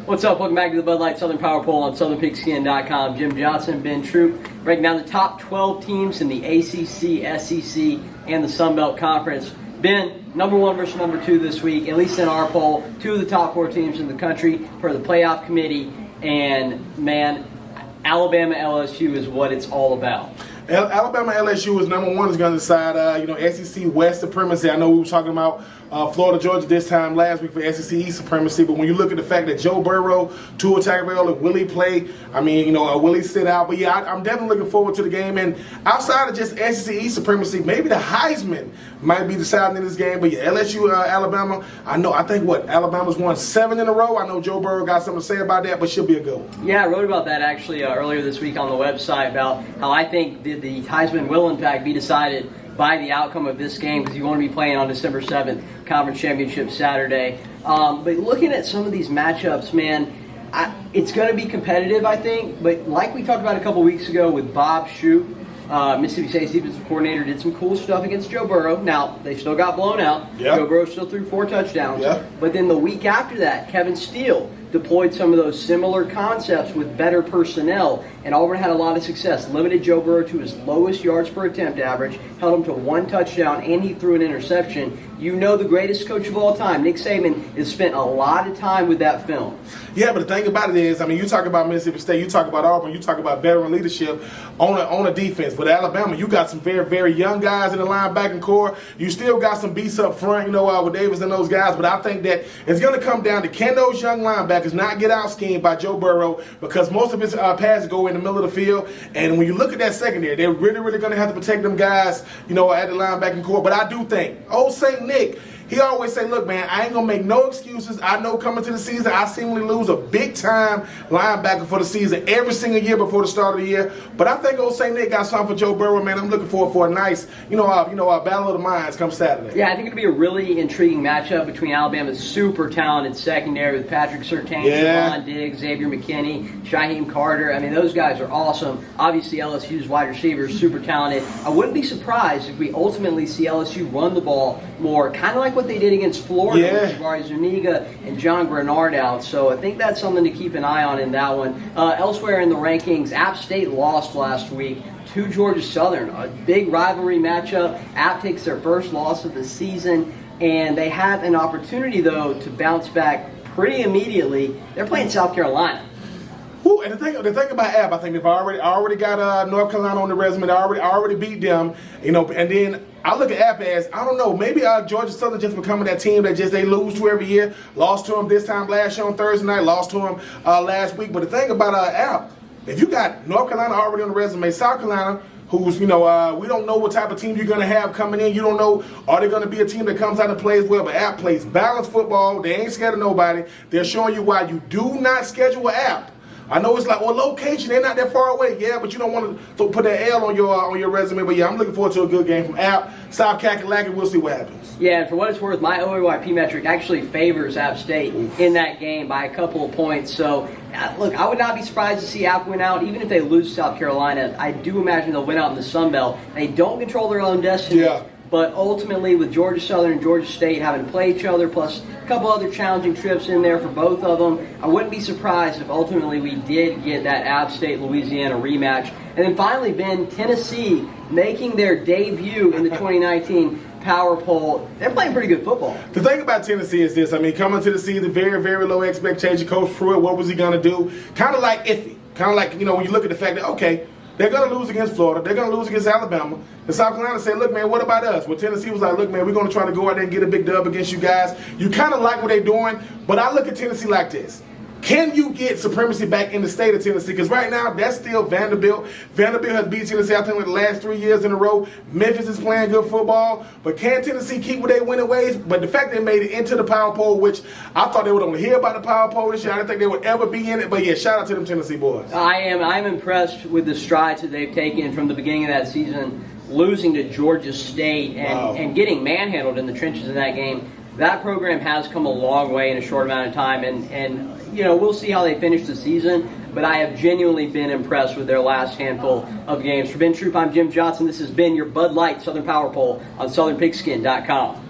What's up? Welcome back to the Bud Light Southern Power Poll on SouthernPigskin.com. Jim Johnson, Ben Troop, breaking down the top 12 teams in the ACC, SEC, and the Sun Belt Conference. Ben, number 1 versus number 2 this week, at least in our poll. 2 of the top 4 teams in the country for the playoff committee. And, man, Alabama LSU is what it's all about. Alabama LSU is number 1. Is going to decide, SEC West supremacy. I know we were talking about Florida Georgia this time last week for SEC East supremacy, but when you look at the fact that Joe Burrow, Tua Tagovailoa, Willie play, Willie sit out. But yeah, I'm definitely looking forward to the game. And outside of just SEC East supremacy, maybe the Heisman might be deciding in this game. But yeah, LSU, Alabama. Alabama's won 7 in a row. I know Joe Burrow got something to say about that, but she'll be a good one. Yeah, I wrote about that actually earlier this week on the website about how I think the Heisman will in fact be decided by the outcome of this game, because you want to be playing on December 7th, Conference Championship Saturday. But looking at some of these matchups, man, it's going to be competitive, I think. But like we talked about a couple weeks ago with Bob Shoop, Mississippi State's defensive coordinator, did some cool stuff against Joe Burrow. Now, they still got blown out. Yep. Joe Burrow still threw 4 touchdowns. Yep. But then the week after that, Kevin Steele deployed some of those similar concepts with better personnel, and Auburn had a lot of success. Limited Joe Burrow to his lowest yards per attempt average, held him to 1 touchdown, and he threw an interception. You know, the greatest coach of all time, Nick Saban, has spent a lot of time with that film. Yeah, but the thing about it is, you talk about Mississippi State, you talk about Auburn, you talk about veteran leadership on a defense. But Alabama, you got some very, very young guys in the linebacking core. You still got some beasts up front, with Davis and those guys. But I think that it's going to come down to, can those young linebackers not get out schemed by Joe Burrow, because most of his passes go in the middle of the field. And when you look at that secondary, they're really, really going to have to protect them guys, at the linebacking core. But I do think, old St. Nick, he always say, look, man, I ain't going to make no excuses. I know coming to the season, I seemingly lose a big-time linebacker for the season every single year before the start of the year. But I think old St. Nick got something for Joe Burrow, man. I'm looking forward for a nice, a battle of the minds come Saturday. Yeah, I think it'll be a really intriguing matchup between Alabama's super talented secondary with Patrick Surtain, Javon Diggs, Xavier McKinney, Shaheem Carter. Those guys are awesome. Obviously, LSU's wide receivers, super talented. I wouldn't be surprised if we ultimately see LSU run the ball more, kind of like what they did against Florida with Jabari Zuniga and John Grenard out. So I think that's something to keep an eye on in that one. Elsewhere in the rankings, App State lost last week to Georgia Southern. A big rivalry matchup. App takes their first loss of the season, and they have an opportunity, though, to bounce back pretty immediately. They're playing South Carolina. Ooh, and the thing about App, I think they've already got North Carolina on the resume. They already beat them, and then I look at App as, I don't know, maybe Georgia Southern just becoming that team that they lose to every year. Lost to them this time last year on Thursday night, lost to them last week. But the thing about App, if you got North Carolina already on the resume, South Carolina, who's, we don't know what type of team you're going to have coming in. You don't know, are they going to be a team that comes out and plays well? But App plays balanced football. They ain't scared of nobody. They're showing you why you do not schedule an App. I know it's like, location, they're not that far away. Yeah, but you don't want to put that L on your resume. But yeah, I'm looking forward to a good game from App. South Kakalaki, we'll see what happens. Yeah, and for what it's worth, my OAYP metric actually favors App State in that game by a couple of points. So, look, I would not be surprised to see App win out, even if they lose to South Carolina. I do imagine they'll win out in the Sun Belt. They don't control their own destiny. Yeah. But ultimately, with Georgia Southern and Georgia State having to play each other, plus a couple other challenging trips in there for both of them, I wouldn't be surprised if ultimately we did get that App State-Louisiana rematch. And then finally, Ben, Tennessee making their debut in the 2019 Power Poll. They're playing pretty good football. The thing about Tennessee is this. Coming to the season, very, very low expectation. Coach Pruitt, what was he going to do? Kind of like iffy. Kind of like, when you look at the fact that, okay, they're going to lose against Florida. They're going to lose against Alabama. And South Carolina said, look, man, what about us? Well, Tennessee was like, look, man, we're going to try to go out there and get a big dub against you guys. You kind of like what they're doing, but I look at Tennessee like this. Can you get supremacy back in the state of Tennessee? Because right now, that's still Vanderbilt. Vanderbilt has beat Tennessee, I think, like the last 3 years in a row. Memphis is playing good football. But can Tennessee keep with their winning ways? But the fact they made it into the Power Poll, which I thought they would only hear about the Power Poll this year. I didn't think they would ever be in it. But yeah, shout out to them Tennessee boys. I'm impressed with the strides that they've taken from the beginning of that season, losing to Georgia State and getting manhandled in the trenches in that game. That program has come a long way in a short amount of time, and we'll see how they finish the season, but I have genuinely been impressed with their last handful of games. For Ben Troop, I'm Jim Johnson. This has been your Bud Light Southern Power Poll on SouthernPigskin.com.